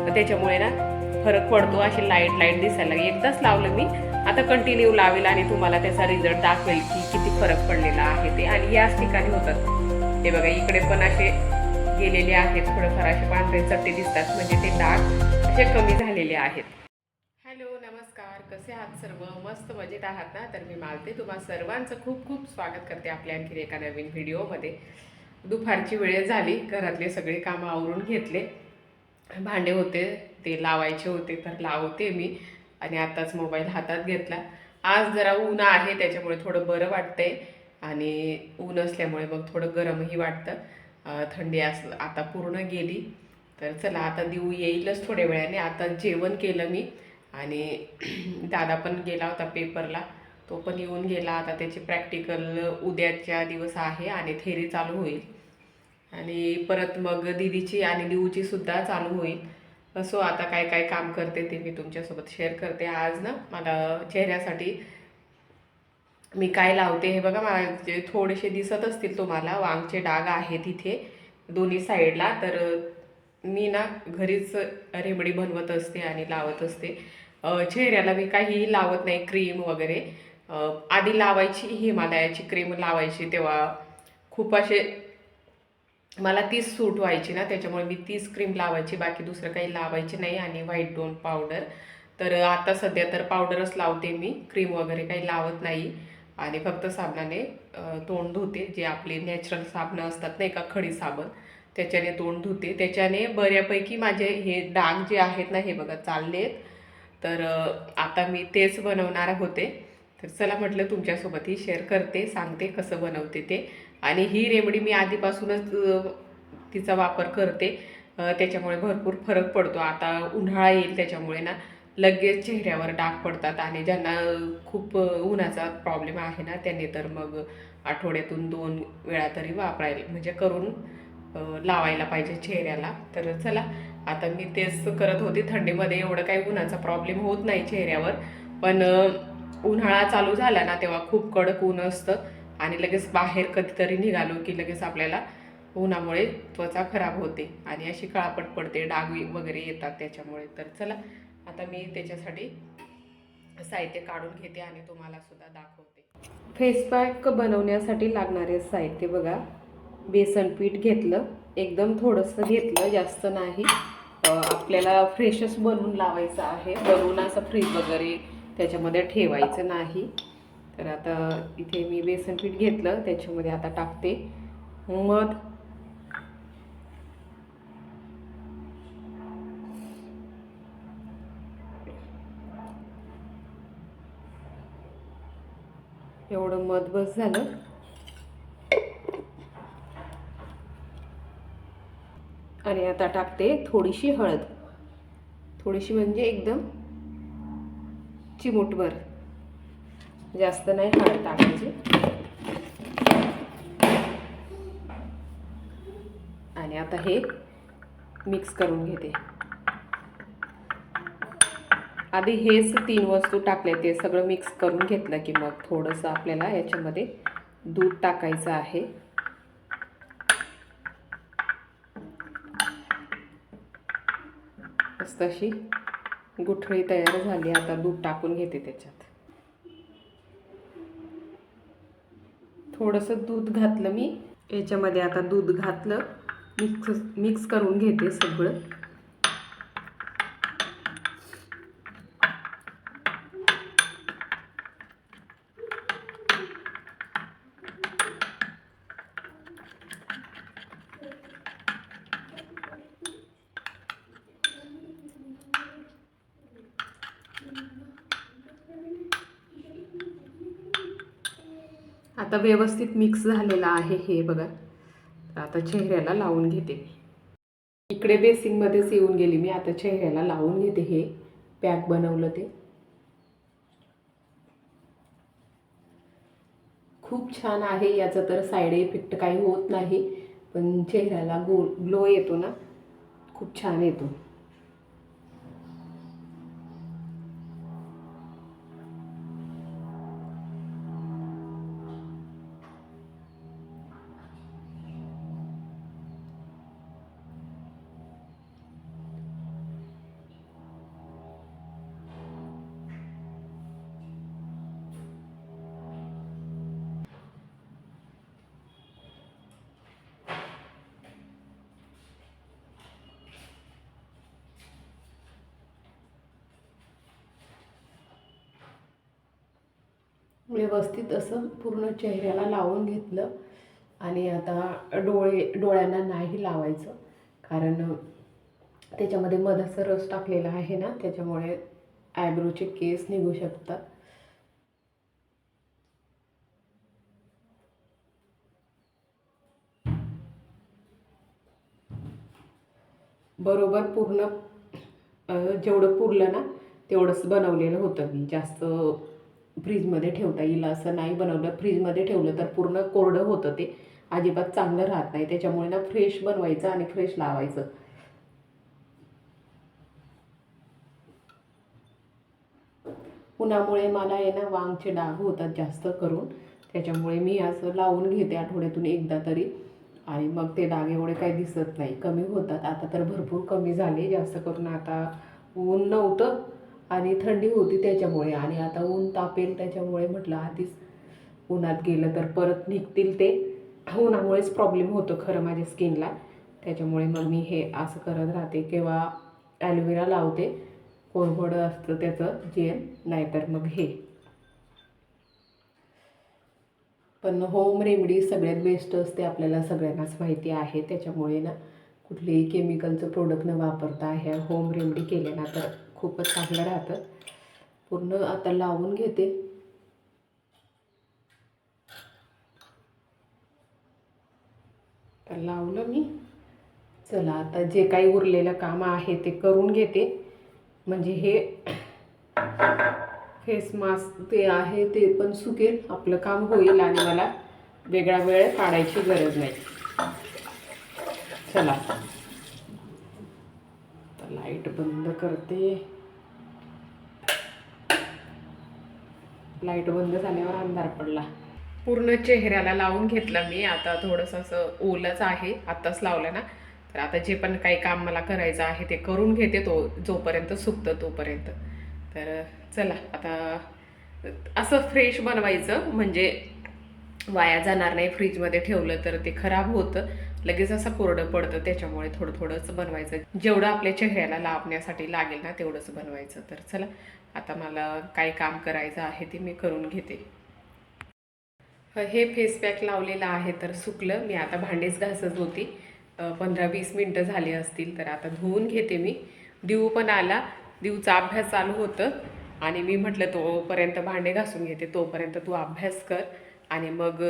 त्याच्यामुळे ना फरक पडतो, अशी लाईट दिसायला लागली. एकदाच लावलं मी, आता कंटिन्यू लावेल आणि तुम्हाला त्याचा रिझल्ट दाखवेल की किती फरक पडलेला आहे ते. आणि याच ठिकाणी होतात हे बघा, इकडे पण असे गेलेले आहेत, थोडेफार असे पांढरे चट्टे दिसतात, म्हणजे ते डाग असे कमी झालेले आहेत. हॅलो, नमस्कार, कसे आहात सर्व? मस्त मजेत आहात ना? तर मी मालते तुम्हा सर्वांचं खूप खूप स्वागत करते आपल्या आणखी एका नवीन व्हिडिओमध्ये. दुपारची वेळ झाली, घरातले सगळे कामं आवरून घेतले, भांडे होते ते लावायचे होते तर लावते मी, आणि आताच मोबाईल हातात घेतला. आज जरा ऊन आहे त्याच्यामुळे थोडं बरं वाटतंय, आणि ऊन असल्यामुळे मग थोडं गरमही वाटतं. थंडी आता पूर्ण गेली. तर चला, आता देऊ येईलच थोड्या वेळाने. आता जेवण केलं मी, आणि दादा पण गेला होता पेपरला, तो पण येऊन गेला. आता त्याची प्रॅक्टिकल उद्याच्या दिवस आहे आणि थेरी चालू होईल, आणि परत मग दीदीची आणि देऊची सुद्धा चालू होईल. असो, आता काय काय काम करते ते मी तुमच्यासोबत शेअर करते. आज ना मला चेहऱ्यासाठी मी काय लावते हे बघा. मला जे थोडेसे दिसत असतील तुम्हाला, वांगचे डाग आहेत इथे दोन्ही साईडला. तर मी ना घरीच रेमेडी बनवत असते आणि लावत असते. चेहऱ्याला मी काहीही लावत नाही, क्रीम वगैरे. आधी लावायची हिमालयाची क्रीम लावायची, तेव्हा खूप असे मला तीच सूट व्हायची ना, त्याच्यामुळे मी तीच क्रीम लावायची, बाकी दुसरं काही लावायची नाही. आणि व्हाईट टोन पावडर, तर आता सध्या तर पावडरच लावते मी, क्रीम वगैरे काही लावत नाही. आणि फक्त साबणाने तोंड धुते, जे आपले नॅचरल साबणं असतात नाही का, खडी साबण, त्याच्याने तोंड धुते. त्याच्याने बऱ्यापैकी माझे हे डाग जे आहेत ना, हे बघा चालले आहेत. तर आता मी तेच बनवणार होते. तर चला म्हटलं तुमच्यासोबतही शेअर करते, सांगते कसं बनवते ते. आणि ही रेमेडी मी आधीपासूनच तिचा वापर करते, त्याच्यामुळे भरपूर फरक पडतो. आता उन्हाळा येईल त्याच्यामुळे ना लगेच चेहऱ्यावर डाग पडतात, आणि ज्यांना खूप उन्हाचा प्रॉब्लेम आहे ना, त्यांनी तर मग आठवड्यातून 2 वेळा तरी वापरायला, म्हणजे करून लावायला पाहिजे चेहऱ्याला. तर चला, आता मी तेच करत होते. थंडीमध्ये एवढं काही उन्हाचा प्रॉब्लेम होत नाही चेहऱ्यावर, पण उन्हाळा चालू झाला ना तेव्हा खूप कडक ऊन असतं, आणि लगेच बाहेर कधीतरी निघालो की लगेच आपल्याला उन्हामुळे त्वचा खराब होते आणि अशी काळपट पडते, डाग वगैरे येतात त्याच्यामुळे. तर चला, आता मी त्याच्यासाठी साहित्य काढून घेते आणि तुम्हाला सुद्धा दाखवते. फेस पॅक बनवण्यासाठी लागणारे साहित्य बघा. बेसन पीठ घेतलं, एकदम थोडंसं घेतलं, जास्त नाही. आपल्याला फ्रेशच बनवून लावायचं आहे, बनवून असं फ्रीज वगैरे त्याच्यामध्ये ठेवायचं नाही. तर आता इथे मी बेसन पीठ घेतलं, त्याच्यामध्ये आता टाकते मध, एवढं मध बस झालं. आणि आता टाकते थोडीशी हळद, थोडीशी म्हणजे एकदम चिमूटभर, जास्त नाही हळद टाकायची. आणि आता हे मिक्स करून घेते. आधी हेच 3 वस्तू टाकल्या, ते सगळं मिक्स करून घेतलं की मग थोडंसं आपल्याला याच्यामध्ये दूध टाकायचं आहे. मस्त अशी गुठळी तयार झाली. आता दूध टाकून घेते त्याच्यात. थोडंसं दूध घातलं मी याच्यामध्ये. आता दूध घातलं, मिक्स करून घेते सगळं. आता व्यवस्थित मिक्स झालेला आहे हे बघा. आता चेहऱ्याला लावून घेते. इकडे बेसिंगमध्येच येऊन गेली मी, आता चेहऱ्याला लावून घेते हे पॅक बनवलं ते. खूप छान आहे. याचा तर साईड इफेक्ट काही होत नाही, पण चेहऱ्याला ग्लो येतो ना, खूप छान येतो. व्यवस्थित असं पूर्ण चेहऱ्याला लावून घेतलं. आणि आता डोळ्यांना नाही लावायचं, कारण त्याच्यामध्ये मधाचा रस टाकलेला आहे ना, त्याच्यामुळे आयब्रोचे केस निघू शकतात. बरोबर पूर्ण जेवढं पुरलं ना तेवढंच बनवलेलं होतं मी. जास्त फ्रीजमध्ये ठेवता येईल असं नाही बनवलं. फ्रीजमध्ये ठेवलं तर पूर्ण कोरडं होतं, ते अजिबात चांगलं राहत नाही. त्याच्यामुळे ना फ्रेश बनवायचं आणि फ्रेश लावायचं. उन्हामुळे मला आहे ना वांगचे डाग होतात जास्त करून, त्याच्यामुळे मी असं लावून घेते आठवड्यातून एकदा तरी. आणि मग ते डाग एवढे काही दिसत नाही, कमी होतात. आता तर भरपूर कमी झाले. जास्त करून आता ऊन नव्हतं आणि थंडी होती त्याच्यामुळे, आणि आता ऊन तापेल त्याच्यामुळे म्हटलं आधीच उन्हात गेलं तर परत निघतील ते. उन्हामुळेच प्रॉब्लेम होतो खरं माझ्या स्किनला. त्याच्यामुळे मग मी हे असं करत राहते. किंवा ॲलोवेरा लावते, कोरफड असतं त्याचं जेल, नाहीतर मग हे. पण होम रेमेडी सगळ्यात बेस्ट असते, आपल्याला सगळ्यांनाच माहिती आहे. त्याच्यामुळे ना कुठलेही केमिकलचं प्रोडक्ट न वापरता ह्या होम रेमेडी केल्या ना तर खूपच चांगलं राहतं. पूर्ण आता लावून घेते. तर लावलं मी. चला आता जे काही उरलेलं काम आहे ते करून घेते, म्हणजे हे फेस मास्क ते आहे ते पण सुकेल, आपलं काम होईल आणि मला वेगळा वेळ काढायची गरज नाही. चला तर लाईट बंद करते. लाईट बंद झाल्यावर अंधार पडला. पूर्ण चेहऱ्याला लावून घेतलं मी. आता थोडंसं असं ओलंच आहे, आत्ताच लावलं ना. तर आता जे पण काही काम मला करायचं आहे ते करून घेते, जोपर्यंत सुकतं तोपर्यंत. तर चला आता असं फ्रेश बनवायचं, म्हणजे वाया जाणार नाही. फ्रीजमध्ये ठेवलं तर ते खराब होतं, लगेच असं कोरडं पडतं. त्याच्यामुळे थोडं थोडंच बनवायचं, जेवढं आपल्या चेहऱ्याला लावण्यासाठी लागेल ना तेवढंच बनवायचं. तर चला आता मला काय काम करायचं आहे ते मी करून घेते. हे फेस पॅक लावलेलं आहे तर सुकलं. मी आता भांडेच घासत होती, 15-20 मिनटं झाली असतील. तर आता धुवून घेते मी. दिवू पण आला, दिवचा अभ्यास चालू होतं आणि मी म्हटलं तोपर्यंत भांडे घासून घेते, तोपर्यंत तू अभ्यास कर आणि मग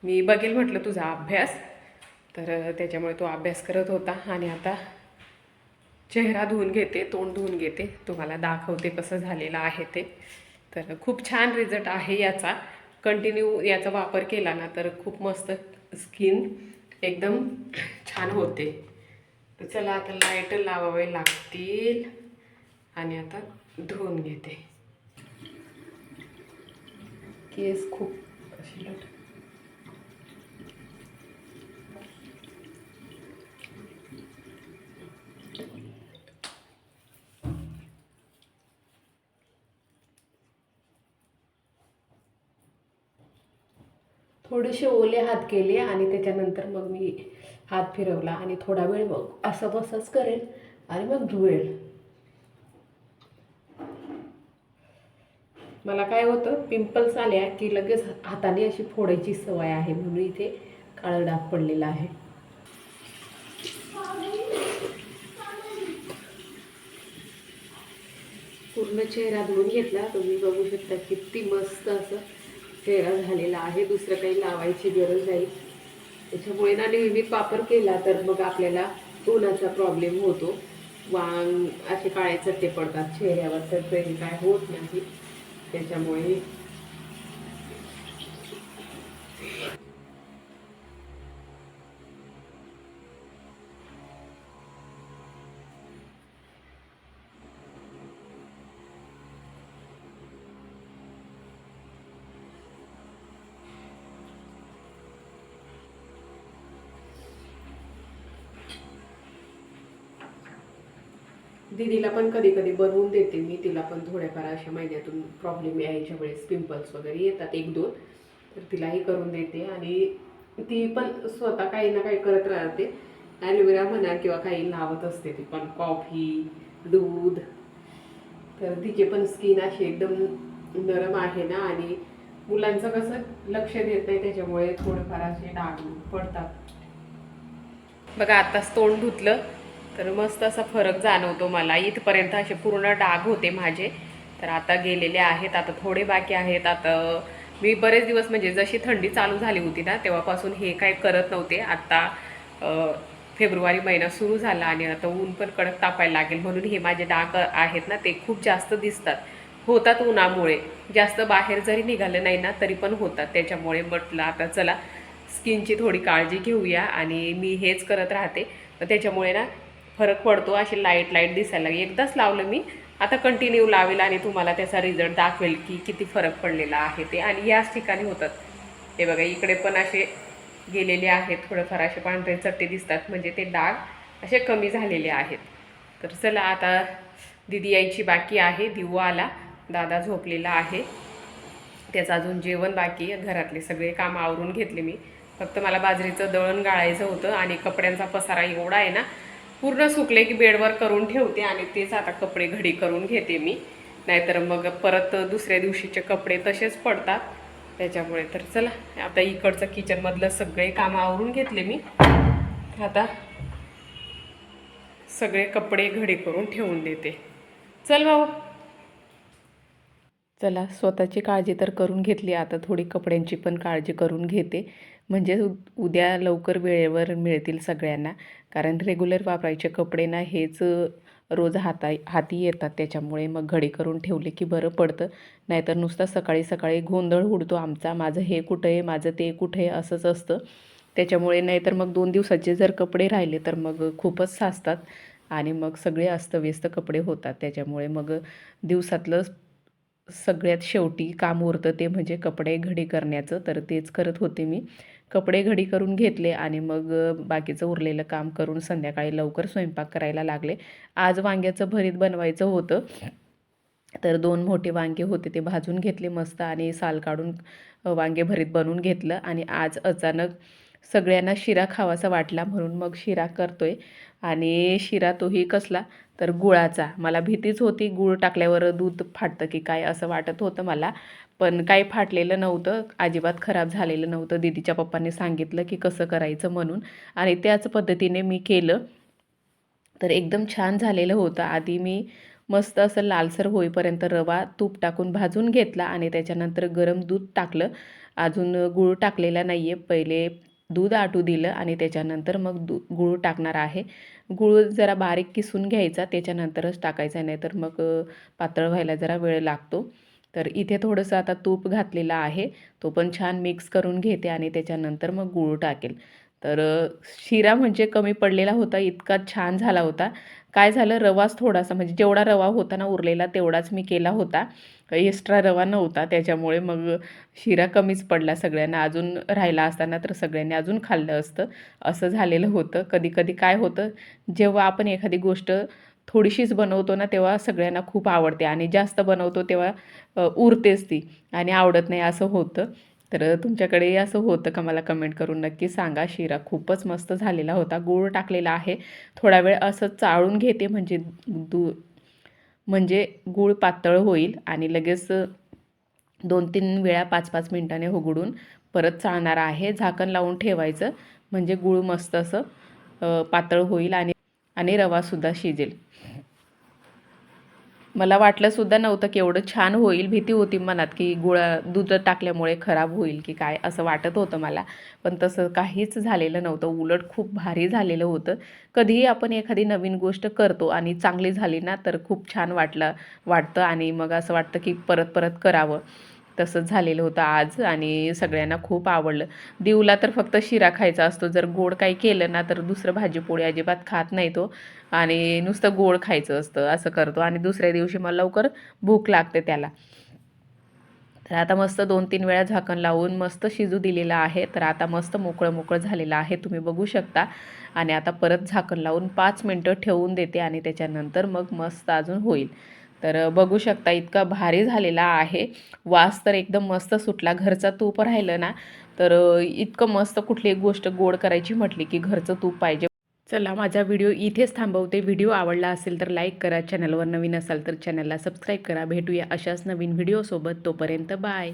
मी बघेल म्हटलं तुझा अभ्यास. तर त्याच्यामुळे तो अभ्यास करत होता. आणि आता चेहरा धुवून घेते, तोंड धुवून घेते, तुम्हाला दाखवते कसं झालेलं आहे ते. तर खूप छान रिझल्ट आहे याचा. कंटिन्यू याचा वापर केला ना तर खूप मस्त स्किन एकदम छान होते. तर चला आता लाईट लावावे लागतील आणि आता धुवून घेते. केस खूप अशी थोडेसे ओले हात केले आणि त्याच्यानंतर मग मी हात फिरवला आणि थोडा वेळ मग असं बसच करेल आणि मग धुवेल. मला काय होतं, पिंपल्स आल्या की लगेच हाताने अशी फोडायची सवय आहे, म्हणून इथे काळा डाग पडलेला आहे. पूर्ण चेहरा धुवून घेतला. तुम्ही बघू शकता किती मस्त असं चेहरा झालेला आहे. दुसरं काही लावायची गरज नाही. त्याच्यामुळे ना नियमित वापर केला तर मग आपल्याला उन्हाचा प्रॉब्लेम होतो. वांग असे काळे चट्टे पडतात चेहऱ्यावर, तर तरी काय होत नाही. त्याच्यामुळे दीदीला पण कधी कधी बनवून देते मी. तिला पण थोड्याफार अशा महिन्यातून प्रॉब्लेम यायच्या वेळेस पिंपल्स वगैरे येतात 1-2, तर तिलाही करून देते. आणि ती पण स्वतः काही ना काही करत राहते. ॲलोवेरा म्हणा किंवा काही लावत असते ती पण, कॉफी, दूध. तर तिची पण स्किन अशी एकदम नरम आहे ना, आणि मुलांचं कसं लक्ष देत नाही, त्याच्यामुळे थोडेफार असे डाग पडतात. बघा आताच तोंड धुतलं तर मस्त असा फरक जाणवतो मला. इथपर्यंत असे पूर्ण डाग होते माझे, तर आता गेलेले आहेत. आता थोडे बाकी आहेत. आता मी बरेच दिवस म्हणजे जशी थंडी चालू झाली होती ना तेव्हापासून हे काय करत नव्हते. आता फेब्रुवारी महिना सुरू झाला आणि आता ऊन पण कडक तापायला लागेल, म्हणून हे माझे डाग आहेत ना ते खूप जास्त दिसतात. होतात उन्हामुळे, जास्त बाहेर जरी निघालं नाही ना तरी पण होतात. त्याच्यामुळे म्हटलं आता चला स्किनची थोडी काळजी घेऊया, आणि मी हेच करत राहते. त्याच्यामुळे ना फरक पडतो. अशी लाईट लाईट दिसायला लागली. एकदाच लावलं मी, आता कंटिन्यू लावेल आणि तुम्हाला त्याचा रिझल्ट दाखवेल की किती फरक पडलेला आहे ते. आणि याच ठिकाणी होतात. हे बघा इकडे पण असे गेलेले आहेत, थोडंफार असे पांढरे चट्टे दिसतात, म्हणजे ते डाग असे कमी झालेले आहेत. तर चला आता दिदी यायची बाकी आहे. दिवू आला, दादा झोपलेला आहे, त्याचं अजून जेवण बाकी आहे. घरातले सगळे काम आवरून घेतले मी. फक्त मला बाजरीचं दळण गाळायचं होतं, आणि कपड्यांचा पसारा एवढा आहे ना, पूर्ण सुकले की बेडवर करून ठेवते आणि तेच आता कपडे घडी करून घेते मी. नाहीतर मग परत दुसऱ्या दिवशीचे कपडे तसेच पडतात. त्याच्यामुळे तर चला आता इकडचं किचनमधलं सगळे काम आवरून घेतले मी. आता सगळे कपडे घडी करून ठेवून देते. चल भाऊ. चला स्वतःची काळजी तर करून घेतली, आता थोडी कपड्यांची पण काळजी करून घेते, म्हणजे उद्या लवकर वेळेवर मिळतील सगळ्यांना. कारण रेग्युलर वापरायचे कपडे ना हेच रोज हाती येतात. त्याच्यामुळे मग घडी करून ठेवले की बरं पडतं. नाहीतर नुसतं सकाळी सकाळी गोंधळ उडतो आमचा, माझं हे कुठं आहे, माझं ते कुठे आहे, असंच असतं. त्याच्यामुळे नाहीतर मग 2 दिवसाचे जर कपडे राहिले तर मग खूपच साचतात, आणि मग सगळे अस्तव्यस्त कपडे होतात. त्याच्यामुळे मग दिवसातलं सगळ्यात शेवटी काम उरतं ते म्हणजे कपडे घडी करण्याचं. तर तेच करत होते मी. कपडे घडी करून घेतले आणि मग बाकीचं उरलेलं काम करून संध्याकाळी लवकर स्वयंपाक करायला लागले. आज वांग्याचं भरीत बनवायचं होतं, तर 2 मोठे वांगे होते ते भाजून घेतले मस्त, आणि साल काढून वांगे भरीत बनवून घेतलं. आणि आज अचानक सगळ्यांना शिरा खावासा वाटला, म्हणून मग शिरा करतोय. आणि शिरा तोही कसला, तर गुळाचा. मला भीतीच होती गूळ टाकल्यावर दूध फाटतं की काय असं वाटत होतं मला, पण काही फाटलेलं नव्हतं, अजिबात खराब झालेलं नव्हतं. दीदीच्या पप्पांनी सांगितलं की कसं करायचं म्हणून, आणि त्याच पद्धतीने मी केलं. तर एकदम छान झालेलं होतं. आधी मी मस्त असं लालसर होईपर्यंत रवा तूप टाकून भाजून घेतला, आणि त्याच्यानंतर गरम दूध टाकलं. अजून गूळ टाकलेला नाही आहे. पहिले दूध आटू दिलं आणि त्याच्यानंतर मग गूळ टाकणार आहे. गूळ जरा बारीक किसून घ्यायचा, त्याच्यानंतरच टाकायचा, नाही तर मग पातळ व्हायला जरा वेळ लागतो. तर इथे थोडंसं आता तूप घातलेलं आहे, तो पण छान मिक्स करून घेते आणि त्याच्यानंतर मग गूळ टाकेल. तर शिरा म्हणजे कमी पडलेला होता, इतका छान झाला होता. काय झालं, रवाच थोडासा, म्हणजे जेवढा रवा होता ना उरलेला तेवढाच मी केला होता, एक्स्ट्रा रवा नव्हता. त्याच्यामुळे मग शिरा कमीच पडला सगळ्यांना. अजून राहिला असताना तर सगळ्यांनी अजून खाल्लं असतं, असं झालेलं होतं. कधी कधी काय होतं, जेव्हा आपण एखादी गोष्ट थोडीशीच बनवतो ना तेव्हा सगळ्यांना खूप आवडते, आणि जास्त बनवतो तेव्हा उरतेच ती आणि आवडत नाही, असं होतं. तर तुमच्याकडे असं होतं का, मला कमेंट करून नक्की सांगा. शिरा खूपच मस्त झालेला होता. गूळ टाकलेला आहे. थोडा वेळ असं चाळून घेते, म्हणजे गूळ पातळ होईल, आणि लगेच 2-3 वेळा 5-5 मिनिटांनी उघडून परत चाळणार आहे. झाकण लावून ठेवायचं, म्हणजे गूळ मस्त असं पातळ होईल, आणि रवासुद्धा शिजेल. मला वाटलंसुद्धा नव्हतं की एवढं छान होईल. भीती होती मनात की दूध टाकल्यामुळे खराब होईल की काय, असं वाटत होतं मला. पण तसं काहीच झालेलं नव्हतं. उलट खूप भारी झालेलं होतं. कधीही आपण एखादी नवीन गोष्ट करतो आणि चांगली झाली ना तर खूप छान वाटतं, आणि मग असं वाटतं की परत परत करावं. तसंच झालेलं होतं आज, आणि सगळ्यांना खूप आवडलं. दिवला तर फक्त शिरा खायचा असतो. जर गोड काही केलं ना तर दुसरं भाजीपोळी अजिबात खात नाही तो, आणि नुसतं गोड खायचं असतं, असं करतो. आणि दुसऱ्या दिवशी मला लवकर भूक लागते त्याला. तर आता मस्त 2-3 वेळा झाकण लावून मस्त शिजू दिलेलं आहे. तर आता मस्त मोकळं मोकळं झालेलं आहे, तुम्ही बघू शकता. आणि आता परत झाकण लावून 5 मिनटं ठेवून देते, आणि त्याच्यानंतर मग मस्त अजून होईल. तर बघू शकता इतका भारी झालेला आहे. वास तर एकदम मस्त सुटला. घरचं तूप राहिलं ना तर इतकं मस्त. कुठली गोष्ट गोड करायची म्हटली की घरचं तूप पाहिजे. चला माझा व्हिडिओ इथेच थांबवते. व्हिडिओ आवडला असेल तर लाईक करा, चॅनलवर नवीन असाल तर चॅनलला सबस्क्राईब करा. भेटूया अशाच नवीन व्हिडिओसोबत. तोपर्यंत बाय.